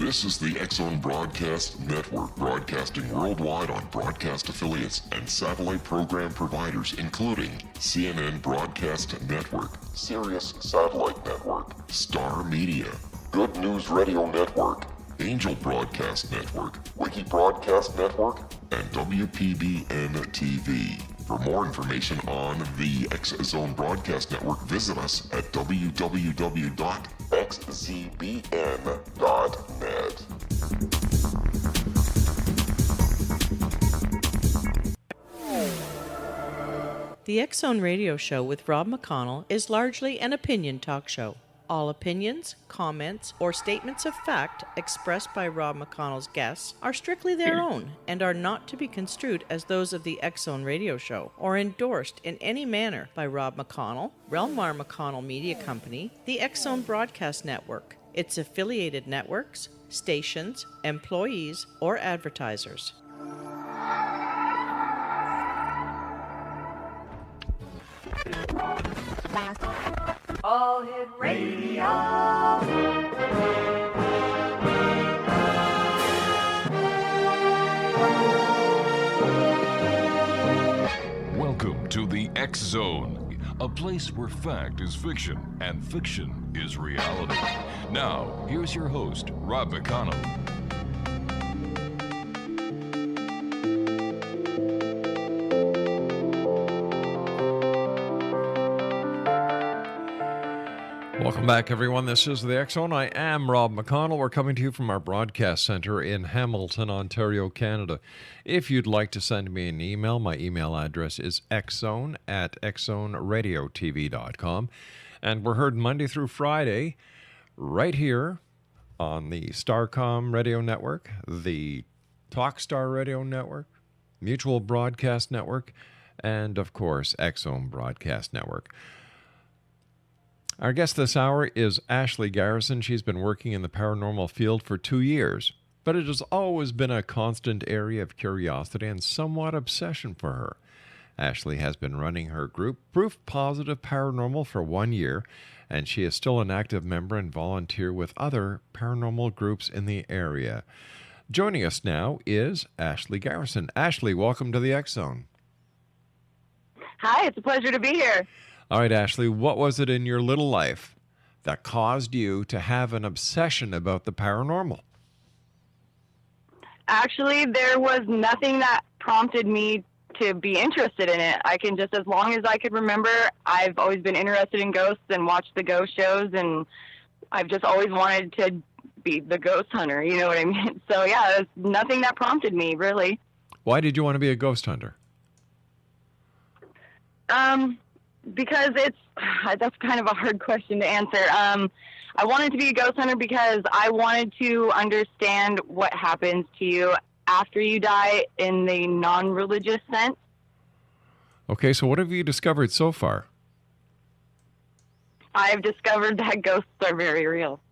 This is the X-Zone Broadcast Network, broadcasting worldwide on broadcast affiliates and satellite program providers, including CNN Broadcast Network, Sirius Satellite Network, Star Media, Good News Radio Network, Angel Broadcast Network, Wiki Broadcast Network, and WPBN TV. For more information on the X-Zone Broadcast Network, visit us at www.xzbn.net. The X-Zone Radio Show with Rob McConnell is largely an opinion talk show. All opinions, comments, or statements of fact expressed by Rob McConnell's guests are strictly their own and are not to be construed as those of the X-Zone Radio Show or endorsed in any manner by Rob McConnell, rel-mar McConnell Media Company, the X-Zone Broadcast Network, its affiliated networks, stations, employees, or advertisers. All Hit Radio. Welcome to the X Zone, a place where fact is fiction and fiction is reality. Now, here's your host, Rob McConnell. Welcome back, everyone. This is the X-Zone. I am Rob McConnell. We're coming to you from our broadcast center in Hamilton, Ontario, Canada. If you'd like to send me an email, my email address is xzone@xzoneradiotv.com. And we're heard Monday through Friday right here on the Starcom Radio Network, the Talkstar Radio Network, Mutual Broadcast Network, and, of course, X-Zone Broadcast Network. Our guest this hour is Ashley Garrison. She's been working in the paranormal field for 2 years, but it has always been a constant area of curiosity and somewhat obsession for her. Ashley has been running her group, Proof Positive Paranormal, for 1 year, and she is still an active member and volunteer with other paranormal groups in the area. Joining us now is Ashley Garrison. Ashley, welcome to the X-Zone. Hi, it's a pleasure to be here. All right, Ashley, what was it in your little life that caused you to have an obsession about the paranormal? Actually, there was nothing that prompted me to be interested in it. As long as I could remember, I've always been interested in ghosts and watched the ghost shows, and I've just always wanted to be the ghost hunter, you know what I mean? So, yeah, there's nothing that prompted me, really. Why did you want to be a ghost hunter? Because that's kind of a hard question to answer. I wanted to be a ghost hunter because I wanted to understand what happens to you after you die in the non-religious sense. Okay, so what have you discovered so far? I've discovered that ghosts are very real.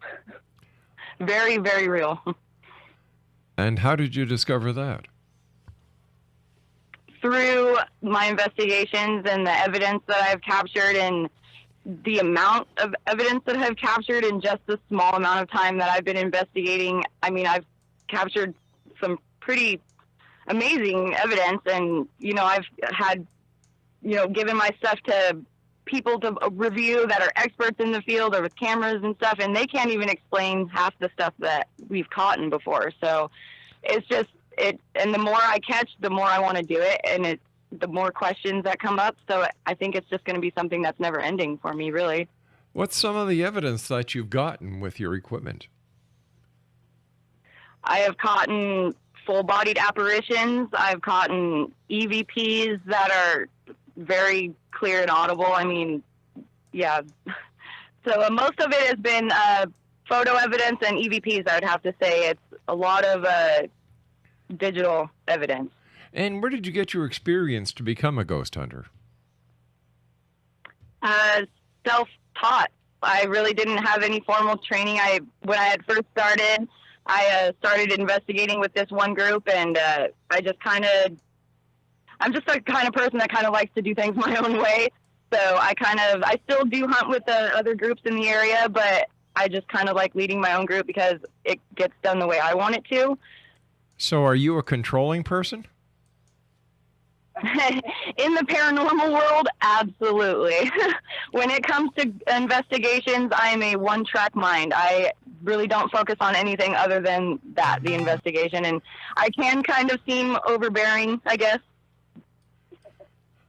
Very, very real. And how did you discover that? Through my investigations and the evidence that I've captured and the amount of evidence that I've captured in just the small amount of time that I've been investigating. I mean, I've captured some pretty amazing evidence, and, I've had, given my stuff to people to review that are experts in the field or with cameras and stuff, and they can't even explain half the stuff that we've caught in before. So it's just, and the more I catch, the more I want to do it, and the more questions that come up. So I think it's just going to be something that's never ending for me, really. What's some of the evidence that you've gotten with your equipment? I have caught full-bodied apparitions. I've caught EVPs that are very clear and audible. I mean, yeah. So most of it has been photo evidence and EVPs, I would have to say. It's a lot of digital evidence. And where did you get your experience to become a ghost hunter? Self-taught. I really didn't have any formal training. When I had first started, I started investigating with this one group, and I'm just the kind of person that kind of likes to do things my own way. So I still do hunt with the other groups in the area, but I just kind of like leading my own group because it gets done the way I want it to. So are you a controlling person? In the paranormal world, absolutely. When it comes to investigations, I am a one-track mind. I really don't focus on anything other than that, the investigation. And I can kind of seem overbearing, I guess.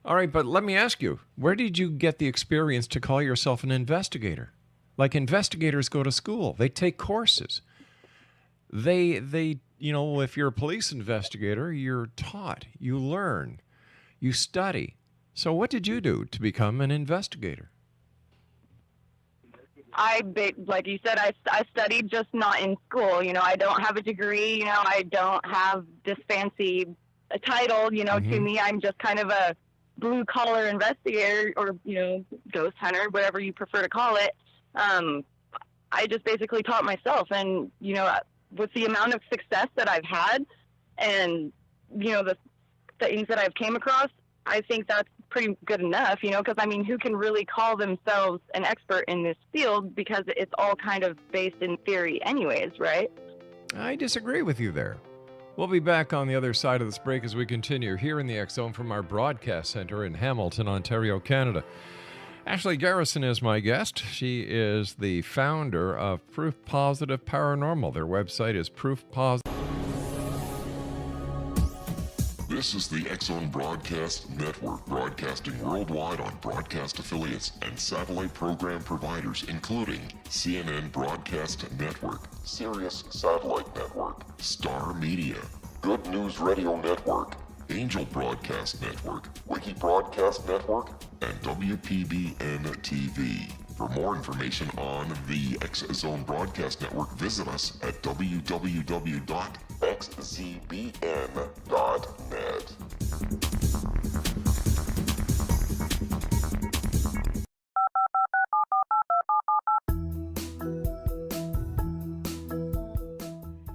All right, but let me ask you, where did you get the experience to call yourself an investigator? Like, investigators go to school. They take courses. They you know, if you're a police investigator, you're taught, you learn, you study. So what did you do to become an investigator? Like you said, I studied, just not in school. You know, I don't have a degree. You know, I don't have this fancy title. You know, to me, I'm just kind of a blue-collar investigator, or, you know, ghost hunter, whatever you prefer to call it. I just basically taught myself, and, you know, with the amount of success that I've had and, you know, the things that I've came across, I think that's pretty good enough, you know, because, I mean, who can really call themselves an expert in this field, because it's all kind of based in theory anyways, right? I disagree with you there. We'll be back on the other side of this break as we continue here in the X Zone from our broadcast center in Hamilton, Ontario, Canada. Ashley Garrison is my guest. She is the founder of Proof Positive Paranormal. Their website is Proof Positive. This is the X Zone Broadcast Network, broadcasting worldwide on broadcast affiliates and satellite program providers, including CNN Broadcast Network, Sirius Satellite Network, Star Media, Good News Radio Network, Angel Broadcast Network, Wiki Broadcast Network, and WPBN TV. For more information on the X Zone Broadcast Network, visit us at www.xzbn.net.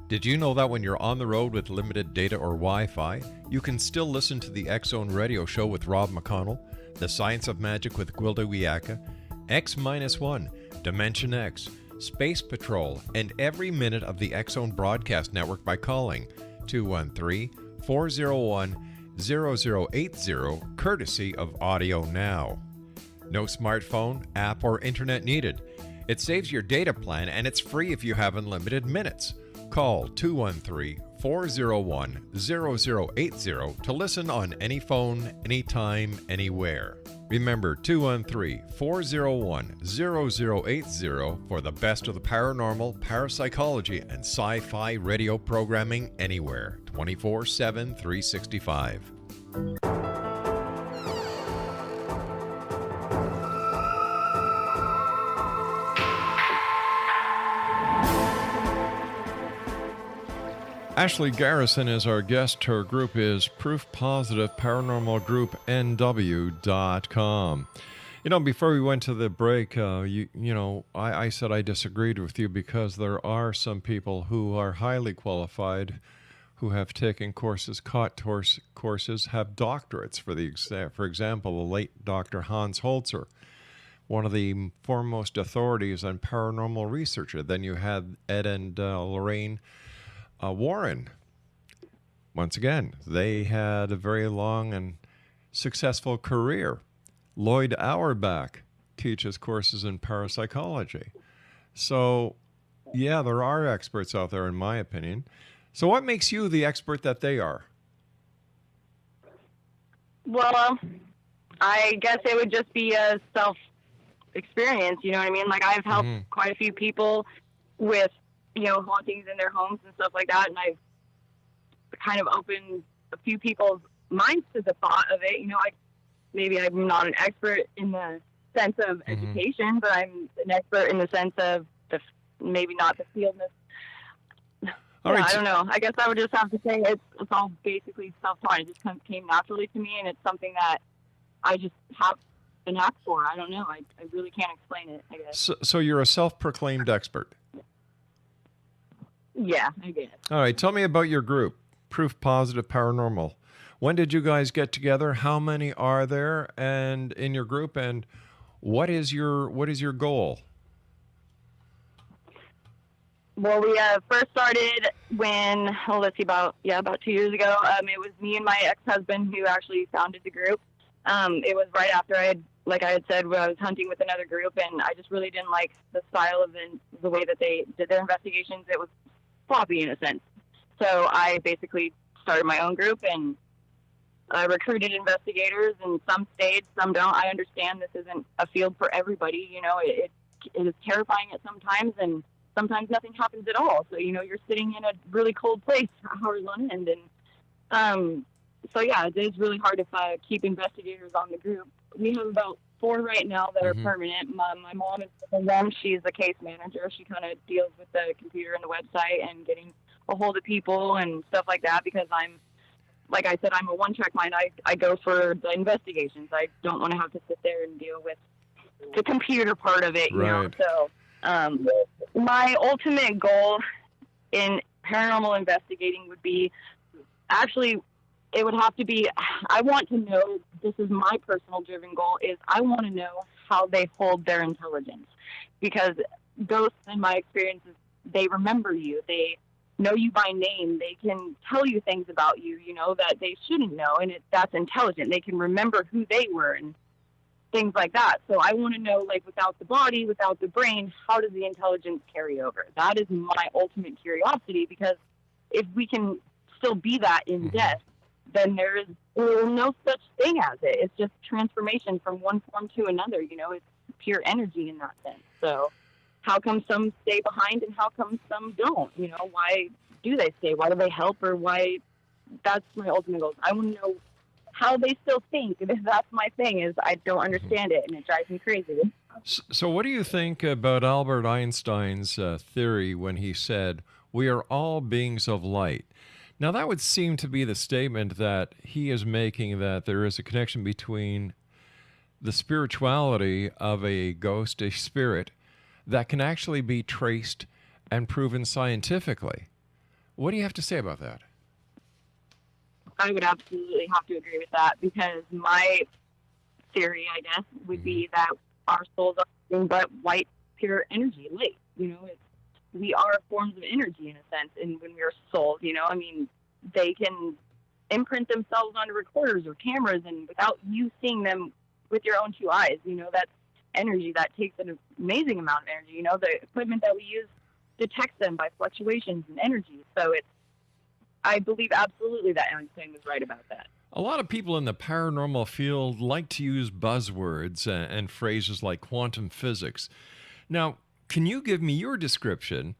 Did you know that when you're on the road with limited data or Wi-Fi, you can still listen to the X Zone Radio Show with Rob McConnell, The Science of Magic with Gwilda Wiyaka, X-1, Dimension X, Space Patrol, and every minute of the X Zone Broadcast Network by calling 213-401-0080, courtesy of Audio Now. No smartphone, app, or internet needed. It saves your data plan, and it's free if you have unlimited minutes. Call 213-401-0080 to listen on any phone, anytime, anywhere. Remember, 213-401-0080 for the best of the paranormal, parapsychology, and sci-fi radio programming anywhere, 24/7, 365. Ashley Garrison is our guest. Her group is Proof Positive Paranormal Group NW.com. You know, before we went to the break, I said I disagreed with you because there are some people who are highly qualified, who have taken courses, courses, have doctorates. For example, the late Dr. Hans Holzer, one of the foremost authorities on paranormal researcher. Then you had Ed and Lorraine Warren. Once again, they had a very long and successful career. Lloyd Auerbach teaches courses in parapsychology. So, yeah, there are experts out there, in my opinion. So what makes you the expert that they are? Well, I guess it would just be a self-experience, you know what I mean? Like, I've helped quite a few people with, you know, hauntings in their homes and stuff like that, and I've kind of opened a few people's minds to the thought of it. You know, maybe I'm not an expert in the sense of education, but I'm an expert in the sense of maybe not the fieldness. I don't know. I guess I would just have to say it's all basically self-taught. It just kind of came naturally to me, and it's something that I just have an knack for. I don't know. I really can't explain it, I guess. So you're a self-proclaimed expert. Yeah, I guess. All right. Tell me about your group, Proof Positive Paranormal. When did you guys get together? How many are there and in your group? And what is your goal? Well, we first started when, let's see, about 2 years ago. It was me and my ex-husband who actually founded the group. It was right after like I had said, when I was hunting with another group, and I just really didn't like the style of the way that they did their investigations. It was sloppy in a sense. So I basically started my own group, and I recruited investigators, and some stayed, some don't. I understand this isn't a field for everybody. It is terrifying at some times, and sometimes nothing happens at all. So, you're sitting in a really cold place for hours on end. And so, yeah, it is really hard to keep investigators on the group. We have about 4 right now that are permanent. My mom is one of them. She's a case manager. She kind of deals with the computer and the website and getting a hold of people and stuff like that, because like I said, I'm a one-track mind. I go for the investigations. I don't want to have to sit there and deal with the computer part of it, you know. So my ultimate goal in paranormal investigating would be, actually, it would have to be, I want to know, this is my personal driven goal, is I want to know how they hold their intelligence. Because ghosts, in my experiences, they remember you. They know you by name. They can tell you things about you, that they shouldn't know, and that's intelligent. They can remember who they were and things like that. So I want to know, like, without the body, without the brain, how does the intelligence carry over? That is my ultimate curiosity, because if we can still be that in death, then there's no such thing as it. It's just transformation from one form to another. It's pure energy in that sense. So how come some stay behind and how come some don't? Why do they stay? Why do they help? Or why? That's my ultimate goal. I want to know how they still think. That's my thing, is I don't understand it, and it drives me crazy. So what do you think about Albert Einstein's theory when he said, we are all beings of light? Now, that would seem to be the statement that he is making, that there is a connection between the spirituality of a ghost, a spirit, that can actually be traced and proven scientifically. What do you have to say about that? I would absolutely have to agree with that, because my theory, I guess, would be that our souls are nothing but white, pure energy, light. We are forms of energy in a sense, and when we are souls, they can imprint themselves onto recorders or cameras, and without you seeing them with your own 2 eyes, that's energy. That takes an amazing amount of energy. The equipment that we use detects them by fluctuations in energy. So I believe absolutely that Einstein was right about that. A lot of people in the paranormal field like to use buzzwords and phrases like quantum physics. Now, can you give me your description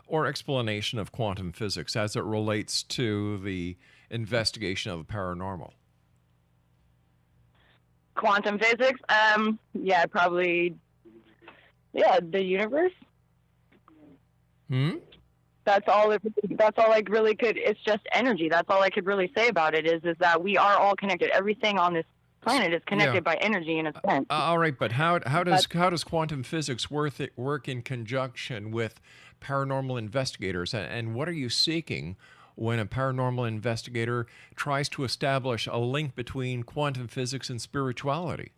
or explanation of quantum physics as it relates to the investigation of the paranormal? Quantum physics? The universe. That's all I really could. It's just energy. That's all I could really say about it. Is that we are all connected. Everything on this planet is connected by energy in a sense. All right, but how does quantum physics work in conjunction with paranormal investigators? And what are you seeking when a paranormal investigator tries to establish a link between quantum physics and spirituality?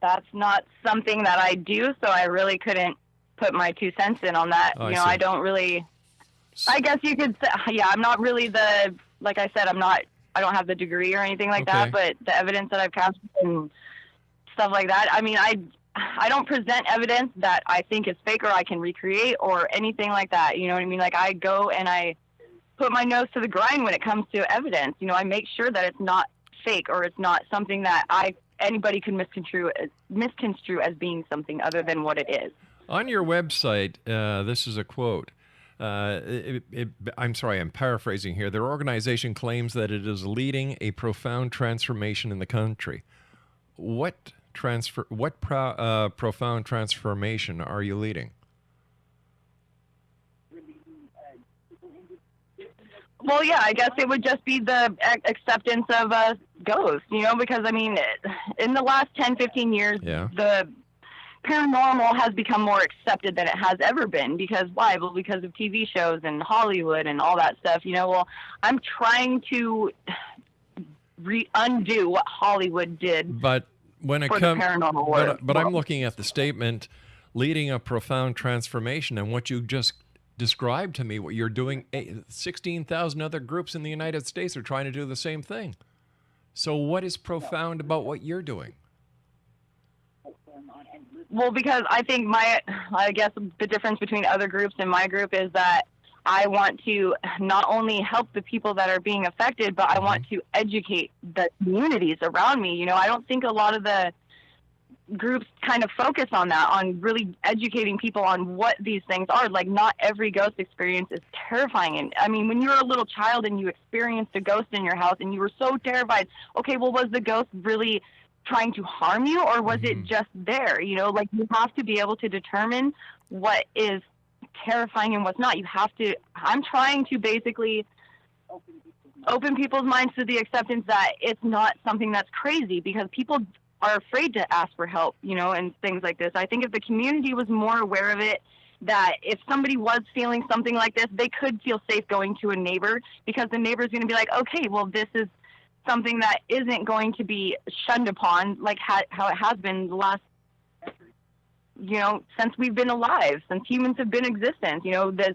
That's not something that I do, so I really couldn't put my 2 cents in on that. I don't really. I guess you could say, I'm not really like I said, I don't have the degree or anything like that, but the evidence that I've captured and stuff like that, I don't present evidence that I think is fake or I can recreate or anything like that. You know what I mean? Like, I go and I put my nose to the grind when it comes to evidence. I make sure that it's not fake or it's not something that anybody can misconstrue as being something other than what it is. On your website, this is a quote. I'm sorry, I'm paraphrasing here. Their organization claims that it is leading a profound transformation in the country. What profound transformation are you leading? Well, yeah, I guess it would just be the acceptance of ghosts, because, in the last 10, 15 years, the paranormal has become more accepted than it has ever been. Because why? Well, because of TV shows and Hollywood and all that stuff. I'm trying to undo what Hollywood did. But when it comes, paranormal world. But I'm looking at the statement, leading a profound transformation. And what you just described to me, what you're doing, 16,000 other groups in the United States are trying to do the same thing. So what is profound about what you're doing? Well, because I think I guess the difference between other groups and my group is that I want to not only help the people that are being affected, but I want to educate the communities around me. You know, I don't think a lot of the groups kind of focus on that, on really educating people on what these things are. Like, not every ghost experience is terrifying. And I mean, when you were a little child and you experienced a ghost in your house and you were so terrified, okay, well, was the ghost really trying to harm you, or was it just there? You know, like, you have to be able to determine what is terrifying and what's not. You have to, I'm trying to basically open people's minds to the acceptance that it's not something that's crazy, because people are afraid to ask for help, you know, and things like this. I think if the community was more aware of it, that if somebody was feeling something like this, they could feel safe going to a neighbor, because the neighbor's going to be like, okay, well, this is something that isn't going to be shunned upon, like how it has been the last, you know, since we've been alive, since humans have been in existence. You know, this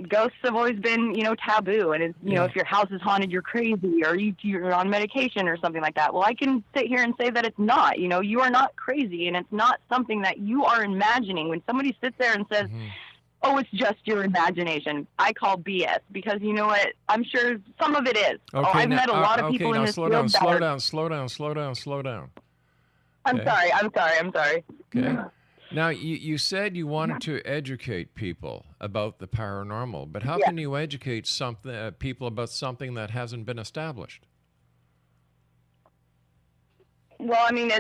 ghosts have always been, you know, taboo. And it's, you know, if your house is haunted, you're crazy, or you're on medication or something like that. Well, I can sit here and say that it's not. You know, you are not crazy, and it's not something that you are imagining. When somebody sits there and says, oh, it's just your imagination, I call BS, because you know what? I'm sure some of it is. Okay, I've met a lot of people in this slow field. Slow down. I'm sorry. Okay. Now, you said you wanted to educate people about the paranormal, but how can you educate people about something that hasn't been established? Well, I mean,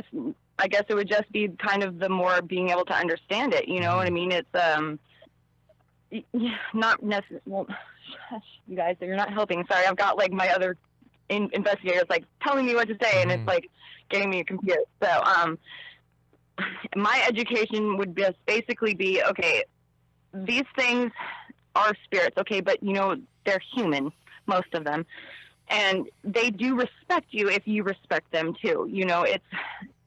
I guess it would just be kind of the more being able to understand it. You know what I mean? It's not necessarily. Well, you guys, you're not helping. Sorry, I've got like my other investigators like telling me what to say, and it's like getting me confused. So, my education would just basically be, okay, these things are spirits, okay, but you know, they're human, most of them, and they do respect you if you respect them too. You know, it's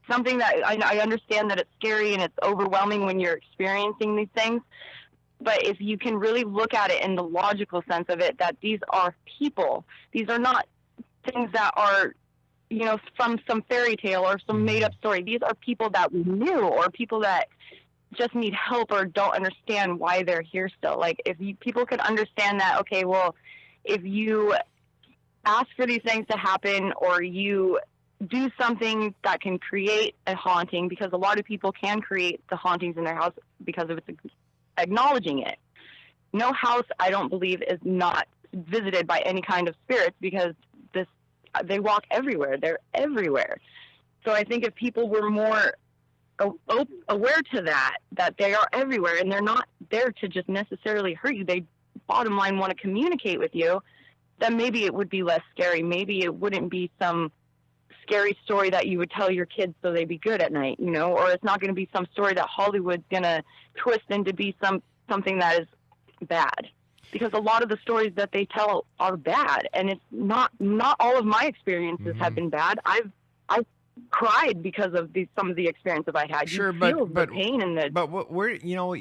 something that I understand that it's scary and it's overwhelming when you're experiencing these things. But if you can really look at it in the logical sense of it, that these are people. These are not things that are, you know, from some fairy tale or some made-up story. These are people that we knew, or people that just need help or don't understand why they're here still. Like, if people could understand that, okay, well, if you ask for these things to happen, or you do something that can create a haunting, because a lot of people can create the hauntings in their house because of its acknowledging it. No house, I don't believe, is not visited by any kind of spirits, because they walk everywhere. They're everywhere. So I think if people were more aware to that they are everywhere, and they're not there to just necessarily hurt you. They, bottom line, want to communicate with you, then maybe it would be less scary. Maybe it wouldn't be some scary story that you would tell your kids so they'd be good at night, you know, or it's not going to be some story that Hollywood's going to twist into be something that is bad. Because a lot of the stories that they tell are bad, and it's not all of my experiences have been bad. I've cried because of some of the experiences I had. Sure, you feel the pain and the. But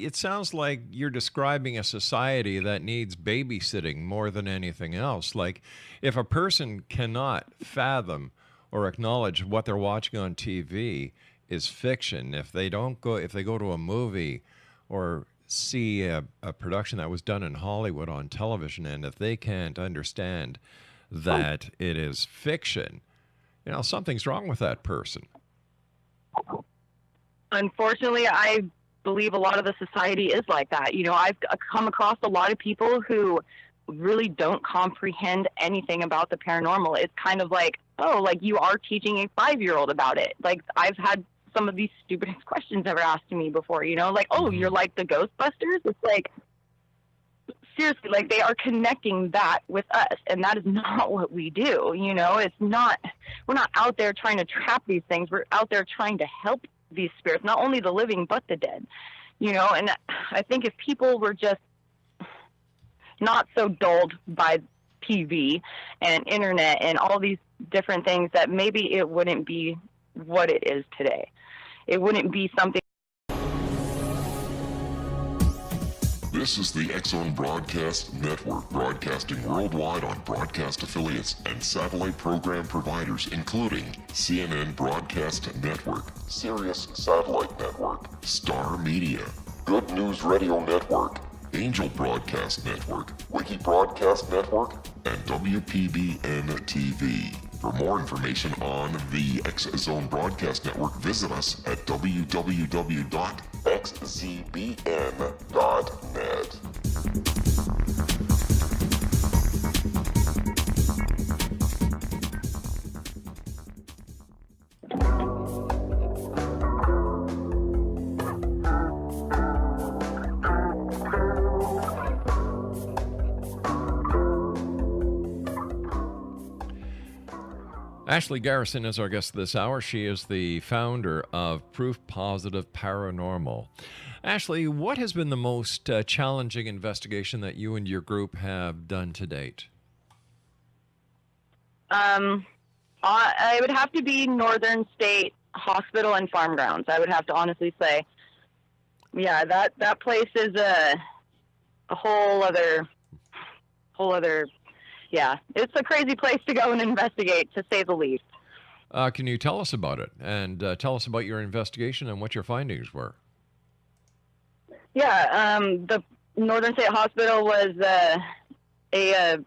it sounds like you're describing a society that needs babysitting more than anything else. Like, if a person cannot fathom or acknowledge what they're watching on TV is fiction, if they go to a movie or see a production that was done in Hollywood on television, and if they can't understand that it is fiction, you know, something's wrong with that person. Unfortunately, I believe a lot of the society is like that. You know, I've come across a lot of people who really don't comprehend anything about the paranormal. It's kind of like, oh, like you are teaching a 5-year-old about it. Like, I've had some of these stupidest questions ever asked to me before, you know, like, oh, you're like the Ghostbusters? It's like, seriously, like, they are connecting that with us, and that is not what we do, you know. We're not out there trying to trap these things. We're out there trying to help these spirits, not only the living, but the dead, you know. And I think if people were just not so dulled by TV and internet and all these different things, that maybe it wouldn't be what it is today. It wouldn't be something. This is the X-Zone Broadcast Network, broadcasting worldwide on broadcast affiliates and satellite program providers, including CNN Broadcast Network, Sirius Satellite Network, Star Media, Good News Radio Network, Angel Broadcast Network, Wiki Broadcast Network, and WPBN TV. For more information on the X-Zone Broadcast Network, visit us at www.xzbn.net. Ashley Garrison is our guest this hour. She is the founder of Proof Positive Paranormal. Ashley, what has been the most challenging investigation that you and your group have done to date? I would have to be Northern State Hospital and Farm Grounds. I would have to honestly say, yeah, that place is a whole other. Yeah, it's a crazy place to go and investigate, to say the least. Can you tell us about it and tell us about your investigation and what your findings were? Yeah, the Northern State Hospital was an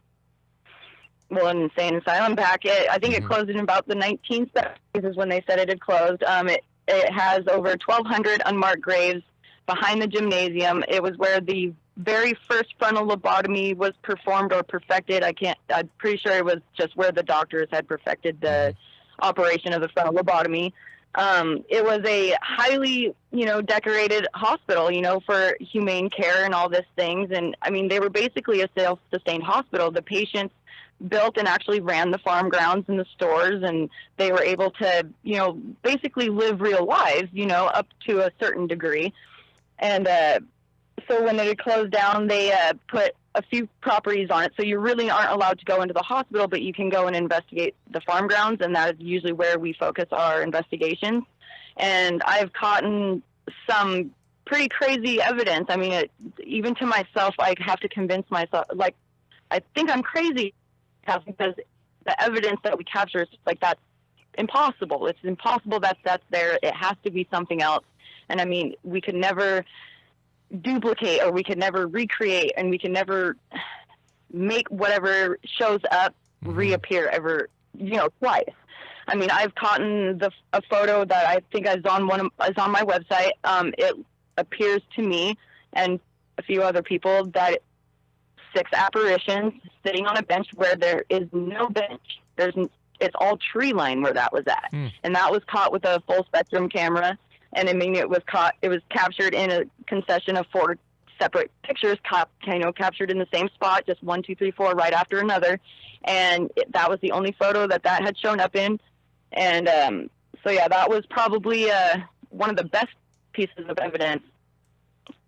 insane asylum back. I think it closed in about the 1970s is when they said it had closed. It has over 1,200 unmarked graves behind the gymnasium. It was where the very first frontal lobotomy was performed or perfected. I'm pretty sure it was just where the doctors had perfected the operation of the frontal lobotomy. It was a highly, decorated hospital, for humane care and all these things. And I mean, they were basically a self-sustained hospital. The patients built and actually ran the farm grounds and the stores, and they were able to, basically live real lives, up to a certain degree. And, so when it had closed down, they put a few properties on it. So you really aren't allowed to go into the hospital, but you can go and investigate the farm grounds, and that is usually where we focus our investigations. And I've caught some pretty crazy evidence. I mean, even to myself, I have to convince myself, like, I think I'm crazy because the evidence that we capture is like, that's impossible. It's impossible that's there. It has to be something else. And I mean, we could never duplicate, or we can never recreate, and we can never make whatever shows up reappear ever, twice. I mean, I've caught a photo that I think is on my website. It appears to me and a few other people that 6 apparitions sitting on a bench where there is no bench. It's all tree line where that was at, and that was caught with a full spectrum camera. And I mean, it was captured in a concession of 4 separate pictures, captured in the same spot, just 1, 2, 3, 4, right after another. And that was the only photo that had shown up in. And so, yeah, that was probably one of the best pieces of evidence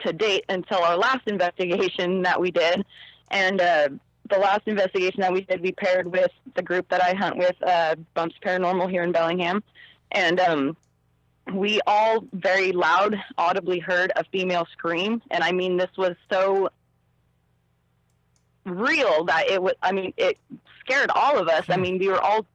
to date until our last investigation that we did. And the last investigation that we did, we paired with the group that I hunt with, Bumps Paranormal here in Bellingham. And we all very loud, audibly heard a female scream. And I mean, this was so real that it scared all of us. I mean, we were all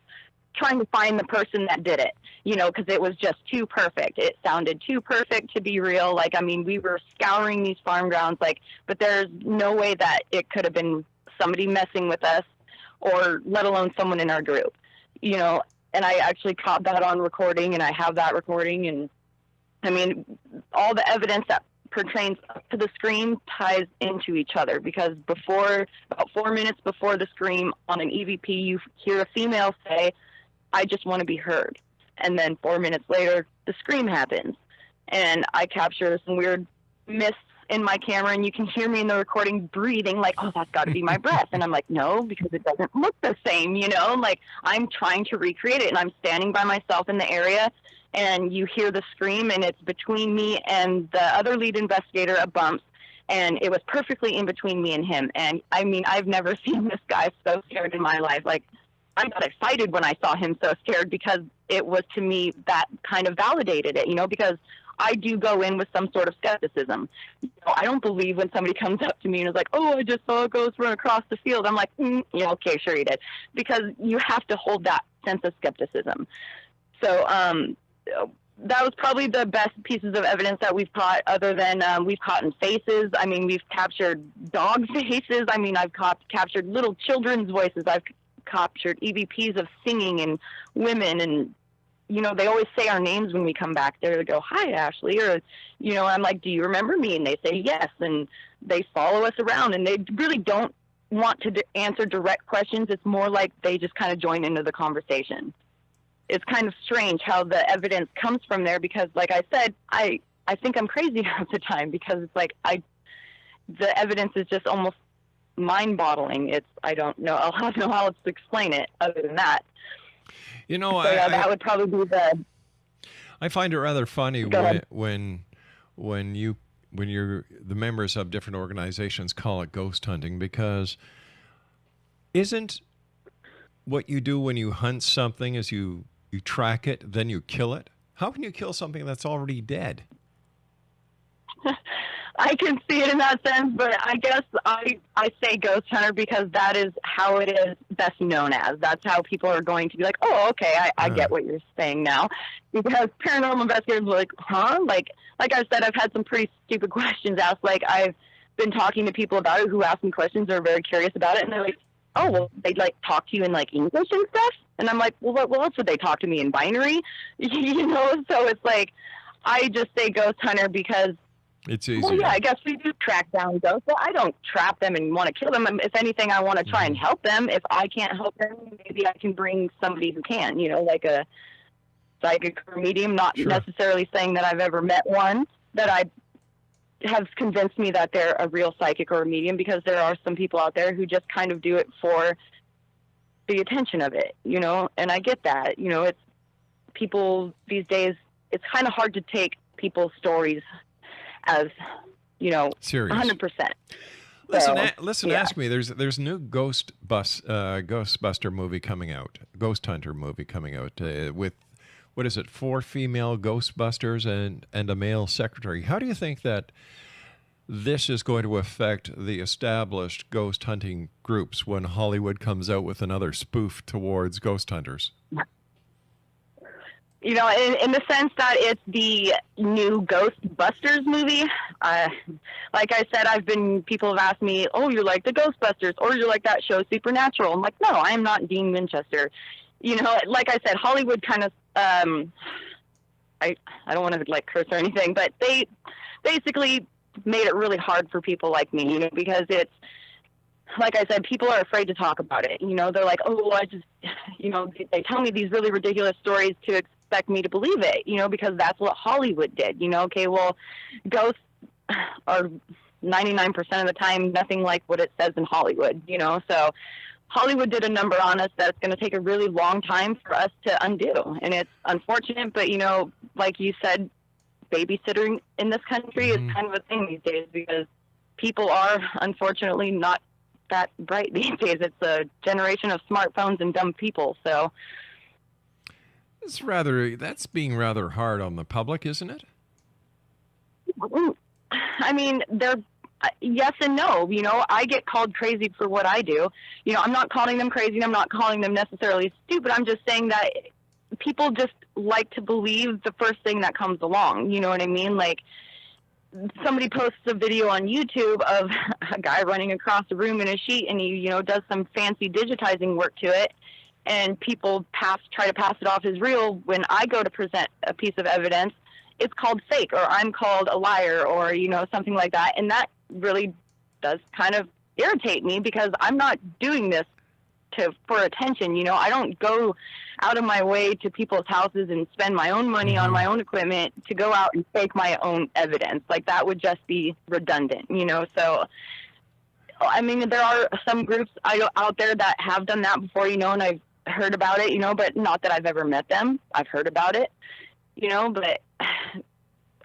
trying to find the person that did it, because it was just too perfect. It sounded too perfect to be real. Like, I mean, we were scouring these farm grounds, but there's no way that it could have been somebody messing with us, or let alone someone in our group, And I actually caught that on recording, and I have that recording. And I mean, all the evidence that pertains to the scream ties into each other, because about 4 minutes before the scream on an EVP, you hear a female say, "I just want to be heard." And then 4 minutes later, the scream happens. And I capture some weird mists in my camera, and you can hear me in the recording breathing like, "Oh, that's got to be my breath." And I'm like, no, because it doesn't look the same, like I'm trying to recreate it, and I'm standing by myself in the area, and you hear the scream, and it's between me and the other lead investigator at Bumps, and it was perfectly in between me and him. And I mean, I've never seen this guy so scared in my life. Like, I got excited when I saw him so scared, because it was, to me, that kind of validated it, because I do go in with some sort of skepticism. I don't believe when somebody comes up to me and is like, oh, I just saw a ghost run across the field. I'm like, okay, sure you did. Because you have to hold that sense of skepticism. So that was probably the best pieces of evidence that we've caught, other than we've caught in faces. I mean, we've captured dog faces. I mean, I've captured little children's voices. I've captured EVPs of singing and women, and they always say our names when we come back there. They go, hi, Ashley, or I'm like, do you remember me? And they say yes, and they follow us around, and they really don't want to answer direct questions. It's more like they just kind of join into the conversation. It's kind of strange how the evidence comes from there, because like I said, I think I'm crazy half the time, because it's like the evidence is just almost mind-boggling. I don't know. I'll have no how to explain it other than that. That would probably be I find it rather funny when the members of different organizations call it ghost hunting, because isn't what you do when you hunt something is you track it, then you kill it? How can you kill something that's already dead? I can see it in that sense, but I guess I say ghost hunter because that is how it is best known as. That's how people are going to be like, oh, okay, I get what you're saying now. Because paranormal investigators are like, huh? Like I said, I've had some pretty stupid questions asked. Like, I've been talking to people about it who ask me questions, are very curious about it, and they're like, oh, well, they'd like talk to you in like English and stuff? And I'm like, well, what else would they talk to me in binary? So it's like, I just say ghost hunter because it's easy. Well, yeah, I guess we do track down ghosts. But I don't trap them and want to kill them. If anything, I want to try and help them. If I can't help them, maybe I can bring somebody who can, like a psychic or medium, not necessarily saying that I've ever met one that I have convinced me that they're a real psychic or a medium, because there are some people out there who just kind of do it for the attention of it, and I get that. It's people these days, it's kind of hard to take people's stories as serious. 100%. Listen. Ask me. There's a new Ghostbuster movie coming out, Ghost Hunter movie coming out with, what is it, 4 female Ghostbusters and a male secretary. How do you think that this is going to affect the established ghost hunting groups when Hollywood comes out with another spoof towards ghost hunters? In the sense that it's the new Ghostbusters movie. Like I said, people have asked me, oh, you're like the Ghostbusters, or you're like that show Supernatural. I'm like, no, I am not Dean Winchester. Like I said, Hollywood kind of, I don't want to like curse or anything, but they basically made it really hard for people like me, because it's, like I said, people are afraid to talk about it. They're like, oh, I just, they tell me these really ridiculous stories to expect me to believe it, because that's what Hollywood did. Okay, well, ghosts are 99% of the time nothing like what it says in Hollywood, so Hollywood did a number on us that's going to take a really long time for us to undo. And it's unfortunate, but, like you said, babysitting in this country is kind of a thing these days, because people are unfortunately not that bright these days. It's a generation of smartphones and dumb people. So that's being rather hard on the public, isn't it? I mean, they're yes and no. I get called crazy for what I do. I'm not calling them crazy, and I'm not calling them necessarily stupid. I'm just saying that people just like to believe the first thing that comes along. You know what I mean? Like, somebody posts a video on YouTube of a guy running across a room in a sheet, and he, does some fancy digitizing work to it, and people try to pass it off as real. When I go to present a piece of evidence, it's called fake, or I'm called a liar, or, something like that. And that really does kind of irritate me, because I'm not doing this for attention. I don't go out of my way to people's houses and spend my own money on my own equipment to go out and fake my own evidence. Like, that would just be redundant, So, I mean, there are some groups out there that have done that before, and I've heard about it, but not that I've ever met them. I've heard about it, but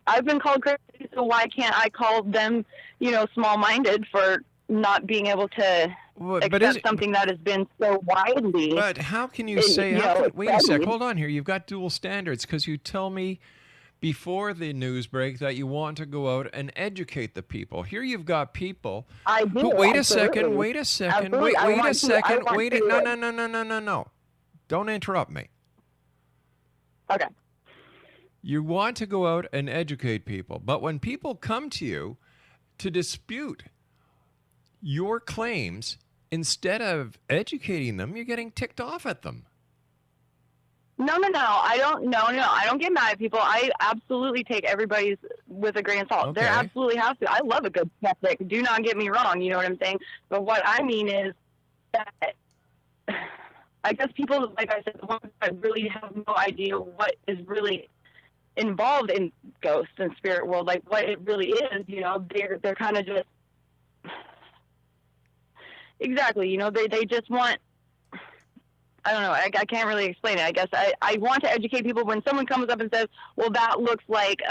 I've been called crazy, so why can't I call them, small-minded for not being able to accept something that has been so widely. But how can you say? Wait a sec. Hold on here. You've got dual standards because you tell me before the news break that you want to go out and educate the people. Here you've got people. I do. Wait a second. Wait a second. Absolutely. Wait a second. No. Don't interrupt me. Okay. You want to go out and educate people, but when people come to you to dispute your claims, instead of educating them, you're getting ticked off at them. No. I don't get mad at people. I absolutely take everybody's with a grain of salt. Okay. There absolutely has to. I love a good skeptic. Do not get me wrong. You know what I'm saying? But what I mean is that I guess people, like I said, the ones that really have no idea what is really involved in ghosts and spirit world, like what it really is, they're kind of just exactly, they just want, I don't know, I can't really explain it. I guess I want to educate people. When someone comes up and says, well, that looks like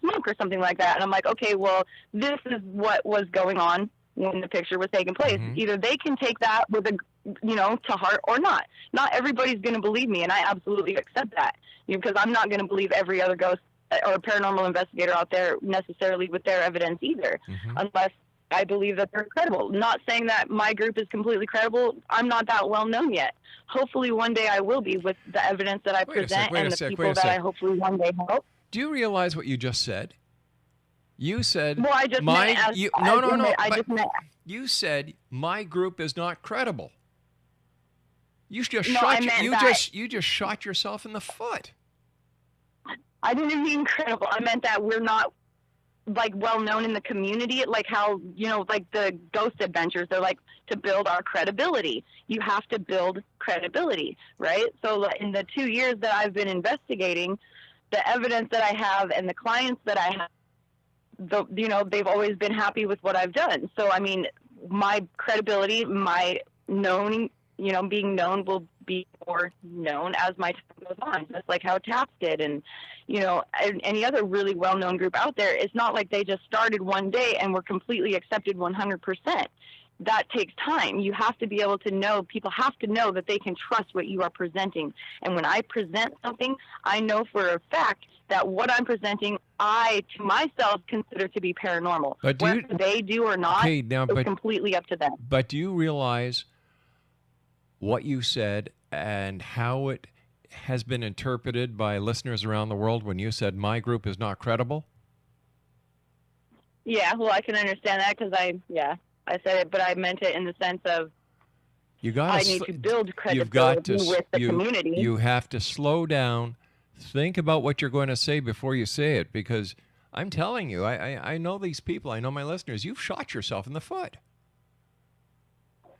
smoke or something like that, and I'm like, okay, well, this is what was going on when the picture was taking place. Mm-hmm. Either they can take that with to heart or not. Not everybody's going to believe me, and I absolutely accept that, because I'm not going to believe every other ghost or paranormal investigator out there necessarily with their evidence either, unless I believe that they're credible. Not saying that my group is completely credible. I'm not that well known yet. Hopefully one day I will be with the evidence that I present and the people that I hopefully one day help. Do you realize what you just said? You said, well, I just meant as, you, as no. I just meant, you said my group is not credible. You just you just shot yourself in the foot. I didn't mean credible. I meant that we're not like well known in the community, like how, like the ghost adventures, they're like to build our credibility. You have to build credibility, right? So in the 2 years that I've been investigating, the evidence that I have and the clients that I have, they've always been happy with what I've done. So, I mean, my credibility, my known, being known will be more known as my time goes on, just like how TAPS did. And, any other really well-known group out there, it's not like they just started one day and were completely accepted 100%. That takes time. You have to be able to know, people have to know that they can trust what you are presenting. And when I present something, I know for a fact that what I'm presenting, I, to myself, consider to be paranormal. But whether they do or not, it's completely up to them. But do you realize what you said and how it has been interpreted by listeners around the world when you said my group is not credible? Yeah, well, I can understand that because I said it, but I meant it in the sense of I need to build credibility with the community. You have to slow down, think about what you're going to say before you say it, because I'm telling you, I know these people, I know my listeners, you've shot yourself in the foot.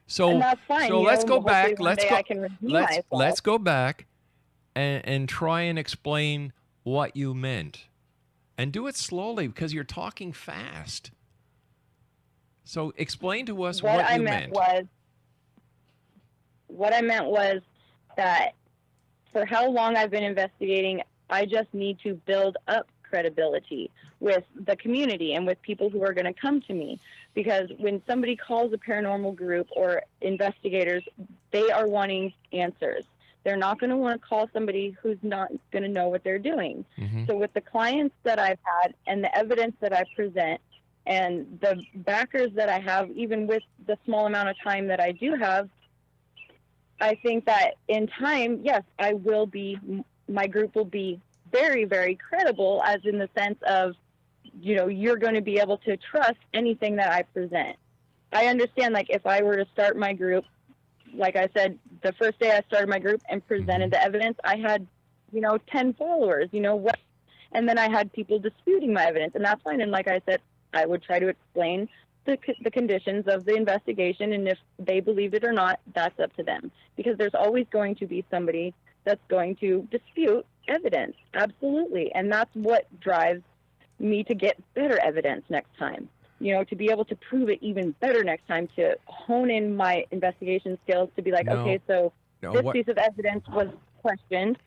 So, and that's fine. So let's go back. Let's go back and try and explain what you meant. And do it slowly because you're talking fast. So explain to us what you meant. What I meant was that for how long I've been investigating, I just need to build up credibility with the community and with people who are going to come to me. Because when somebody calls a paranormal group or investigators, they are wanting answers. They're not going to want to call somebody who's not going to know what they're doing. Mm-hmm. So with the clients that I've had and the evidence that I present and the backers that I have, even with the small amount of time that I do have, I think that in time, yes, my group will be very, very credible, as in the sense of, you're going to be able to trust anything that I present. I understand, like, if I were to start my group, like I said, the first day I started my group and presented the evidence, I had, 10 followers, and then I had people disputing my evidence, and that's fine. And like I said, I would try to explain the conditions of the investigation, and if they believed it or not, that's up to them. Because there's always going to be somebody that's going to dispute evidence. Absolutely. And that's what drives me to get better evidence next time. To be able to prove it even better next time, to hone in my investigation skills, to be like, this piece of evidence was questioned.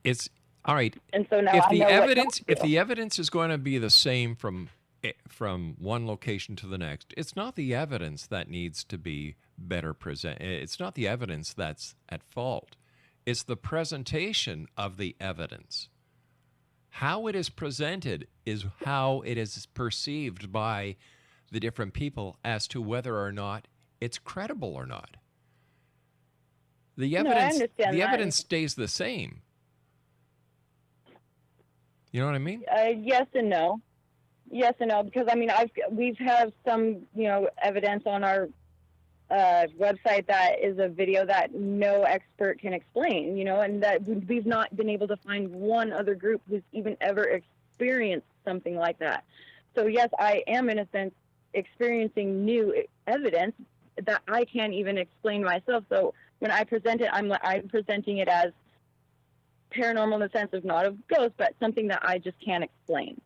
It's all right. And so now if the evidence is going to be the same from from one location to the next. It's not the evidence that needs to be better presented. It's not the evidence that's at fault. It's the presentation of the evidence. How it is presented is how it is perceived by the different people as to whether or not it's credible or not. The evidence stays the same. You know what I mean? Yes and no. Yes and no, because I mean, we've had some, evidence on our website that is a video that no expert can explain, and that we've not been able to find one other group who's even ever experienced something like that. So yes, I am in a sense experiencing new evidence that I can't even explain myself. So when I present it, I'm presenting it as paranormal in the sense of not a ghost, but something that I just can't explain.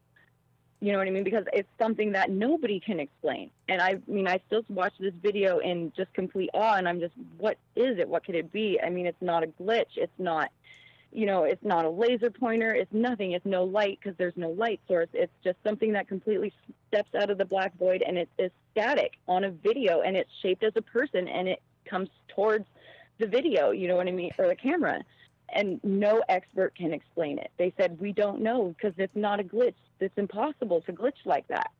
You know what I mean? Because it's something that nobody can explain. And I still watch this video in just complete awe, and I'm just, what is it? What could it be? I mean, it's not a glitch. It's not, it's not a laser pointer. It's nothing. It's no light because there's no light source. It's just something that completely steps out of the black void, and it is static on a video, and it's shaped as a person, and it comes towards the video, you know what I mean, or the camera. And no expert can explain it. They said, we don't know because it's not a glitch. It's impossible to glitch like that.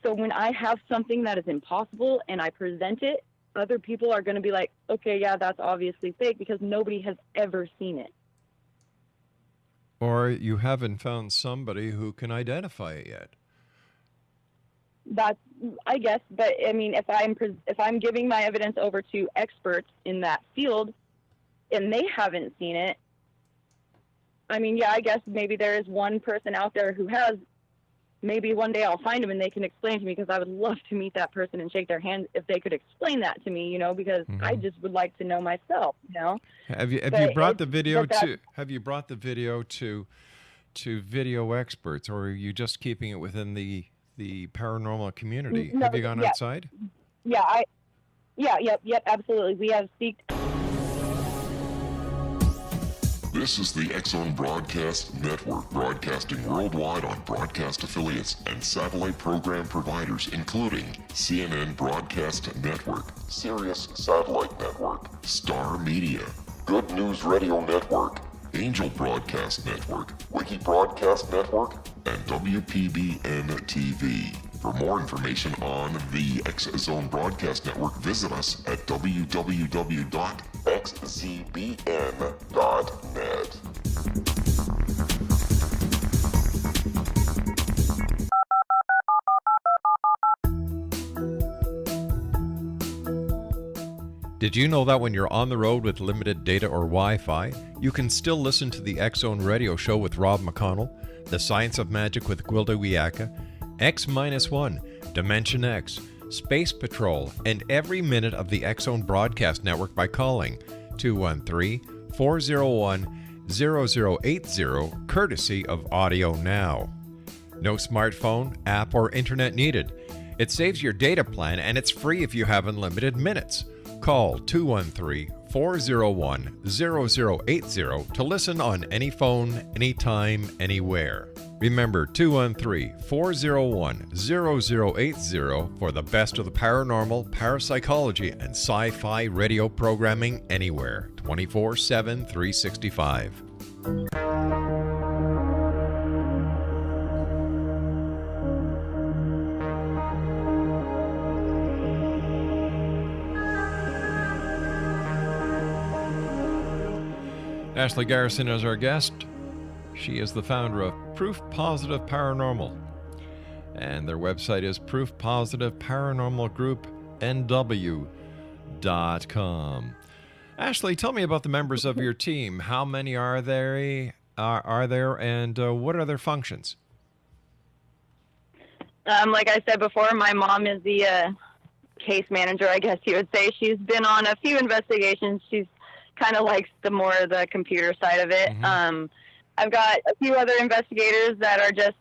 So when I have something that is impossible and I present it, other people are going to be like, okay, yeah, that's obviously fake because nobody has ever seen it. Or you haven't found somebody who can identify it yet. That's, I guess, but I mean, if I'm giving my evidence over to experts in that field and they haven't seen it, I mean, yeah, I guess maybe there is one person out there who has. Maybe one day I'll find them and they can explain to me, because I would love to meet that person and shake their hand if they could explain that to me, because I just would like to know myself, Have you brought the video to video experts, or are you just keeping it within the paranormal community? No, have you gone outside? Yeah, yep, absolutely. We have seeked. This is the X-Zone Broadcast Network, broadcasting worldwide on broadcast affiliates and satellite program providers, including CNN Broadcast Network, Sirius Satellite Network, Star Media, Good News Radio Network, Angel Broadcast Network, Wiki Broadcast Network, and WPBN TV. For more information on the X-Zone Broadcast Network, visit us at www.xzbn.net. Did you know that when you're on the road with limited data or Wi-Fi, you can still listen to the X-Zone Radio Show with Rob McConnell, The Science of Magic with Gwilda Wiyaka, X-1, Dimension X, Space Patrol, and every minute of the X-Zone Broadcast Network by calling 213-401-0080, courtesy of Audio Now. No smartphone, app, or internet needed. It saves your data plan, and it's free if you have unlimited minutes. Call 213-401-0080 to listen on any phone, anytime, anywhere. Remember, 213-401-0080 for the best of the paranormal, parapsychology, and sci-fi radio programming anywhere, 24/7, 365. Ashley Garrison is our guest. She is the founder of Proof Positive Paranormal, and their website is proofpositiveparanormalgroupnw.com. Ashley, tell me about the members of your team. How many are there, and what are their functions? Like I said before, my mom is the case manager, I guess you would say. She's been on a few investigations. She's kind of likes the computer side of it. Mm-hmm. I've got a few other investigators that are just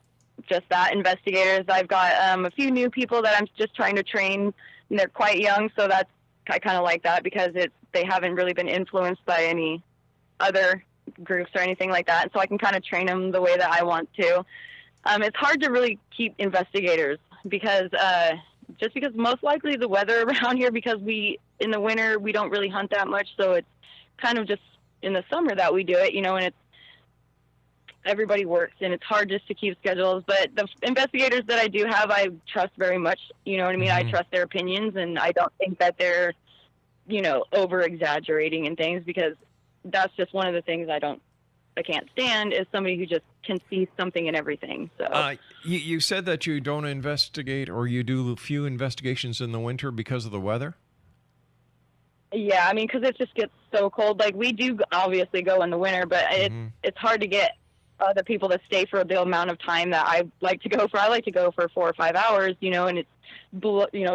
that, investigators. I've got a few new people that I'm just trying to train, and they're quite young, so I kind of like that because they haven't really been influenced by any other groups or anything like that, so I can kind of train them the way that I want to. It's hard to really keep investigators because just because most likely the weather around here, because in the winter we don't really hunt that much, so it's kind of just in the summer that we do it, and it's everybody works and it's hard just to keep schedules. But the investigators that I do have, I trust very much. You know what I mean? I trust their opinions, and I don't think that they're over exaggerating and things, because that's just one of the things I can't stand, is somebody who just can see something in everything. So you said that you don't investigate, or you do few investigations in the winter because of the weather? Yeah, I mean, because it just gets so cold. Like, we do obviously go in the winter, but it's hard to get other people to stay for the amount of time that I like to go for. I like to go for 4 or 5 hours, and it's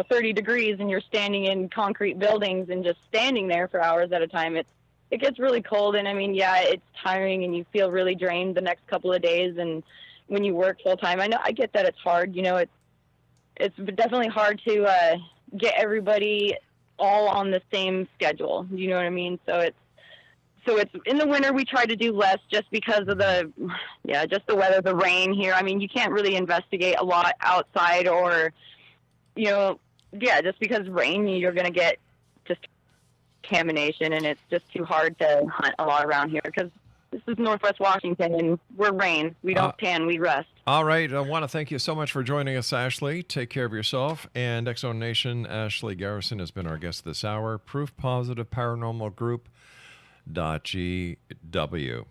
30 degrees, and you're standing in concrete buildings and just standing there for hours at a time. It gets really cold, and I mean, yeah, it's tiring, and you feel really drained the next couple of days. And when you work full time, I get that it's hard. It's definitely hard to get everybody all on the same schedule. You know what I mean? So it's in the winter we try to do less, just because of the weather, the rain here. I mean, you can't really investigate a lot outside, or just because rain, you're going to get just contamination, and it's just too hard to hunt a lot around here, because this is Northwest Washington, and we're rain. We don't tan, we rest. All right. I want to thank you so much for joining us, Ashley. Take care of yourself. And X Zone Nation, Ashley Garrison has been our guest this hour. Proof Positive Paranormal Group. .gw.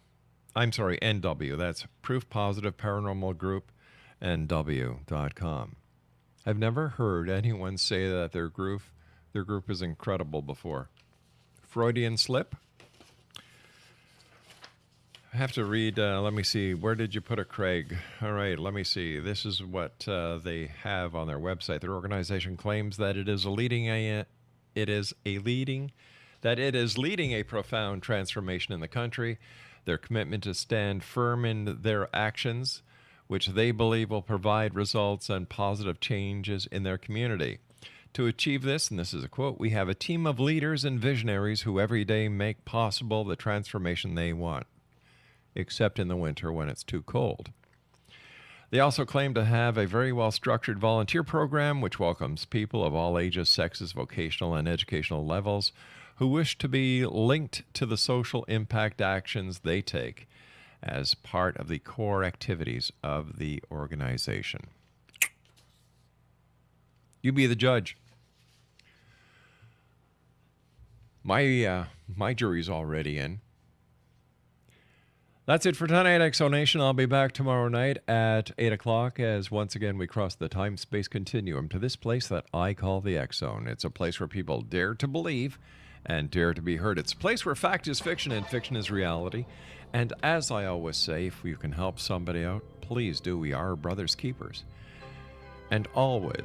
I'm sorry, NW. That's Proof Positive Paranormal Group, NW.com. I've never heard anyone say that their group is incredible before. Freudian slip. I have to read, let me see, where did you put it, Craig? All right, let me see. This is what they have on their website. Their organization claims that it is leading a profound transformation in the country. Their commitment to stand firm in their actions, which they believe will provide results and positive changes in their community. To achieve this, and this is a quote, we have a team of leaders and visionaries who every day make possible the transformation they want, except in the winter when it's too cold. They also claim to have a very well-structured volunteer program which welcomes people of all ages, sexes, vocational, and educational levels who wish to be linked to the social impact actions they take as part of the core activities of the organization. You be the judge. My jury's already in. That's it for tonight, X Zone Nation. I'll be back tomorrow night at 8 o'clock as once again we cross the time-space continuum to this place that I call the X Zone. It's a place where people dare to believe and dare to be heard. It's a place where fact is fiction and fiction is reality. And as I always say, if you can help somebody out, please do. We are brothers keepers. And always